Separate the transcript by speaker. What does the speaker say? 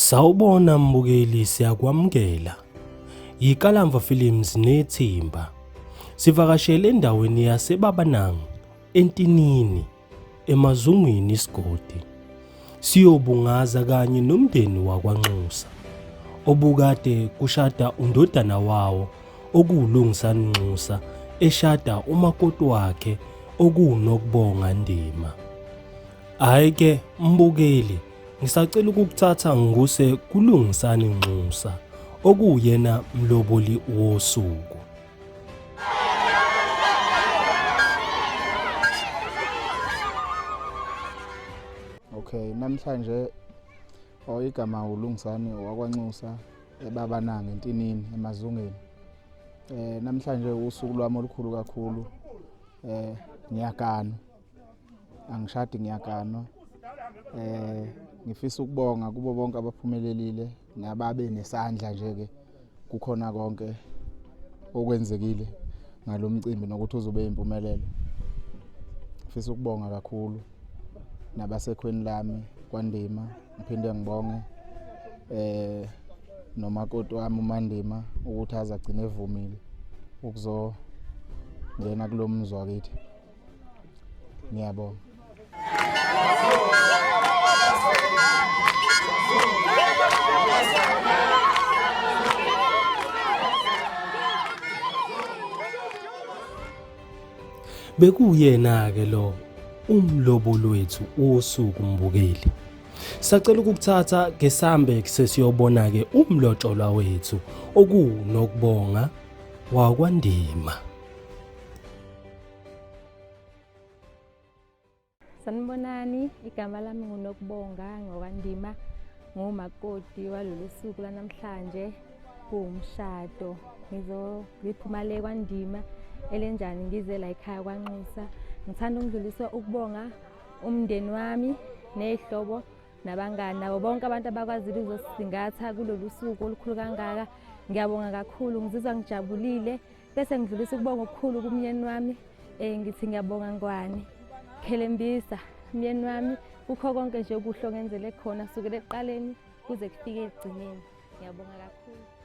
Speaker 1: Sawubona mbukeli, siyakwamukela. Ikalamva Films nethimba. Sivakashele endaweni yaseBabanang, eNtinini, emazungwini isigodi. Siyobungaza kanye nomndeni wakwaNxusa, obukade kushada undodana wawo okuLungisani Nxusa eshada umakoti wakhe okuNokubonga Ndima. Hayi ke mbukeli, ngisacela ukukuthatha ngikuse kuLungisani Nxusa okuyena mloboli wosuku.
Speaker 2: Okay, namhlanje igama uLungisani wakwaNxusa eBabanang eNtinini emazungeni. Namhlanje usuku lwami olukhulu kakhulu. Ngiyakano. Angishadi ngiyakano. Ngifisa ukubonga kubo bonke abaphumelelile nababe nesandla nje ke kukhona konke okwenzekile ngalomcimbi nokuthi uzobe impumelelo. Ngifisa ukubonga kakhulu nabasekhweni lami kwaNdima, ngiphinde ngibonge nomakoti wami uMandima ukuthi aze agcine evumile ukuzongena kulo mzi wakithi. Ngiyabonga.
Speaker 1: Bekuyena ke lo umlobolo wethu wosuku mbukeli. Sacela ukukuthatha ke sambe sesiyobona ke umlotsholwa wethu okuNokubonga wakwaNdima.
Speaker 3: Sanibonani, igama lami nguNokubonga ngokwaNdima, ngumakoti walolu suku lanamhlanje UMshado. Ngizophuma le kwaNdima elenjani ngize la ekhaya kwaNxusa. Ngithanda ukudlulisa ukubonga umndeni wami nezihlobo nabangani nabo bonke abantu abakwazile ukuzosingatha kulolu suku olukhulu kangaka. Ngiyabonga kakhulu, ngizizwa ngijabulile. Bese ngidlulisa ukubonga okukhulu kumyeni wami. Ngithi ngiyabonga ngwani Khelembisa myeni wami, kukho konke nje okuhle ongenzele khona kusukela ekuqaleni kuze kufike ekugcineni. Ngiyabonga kakhulu.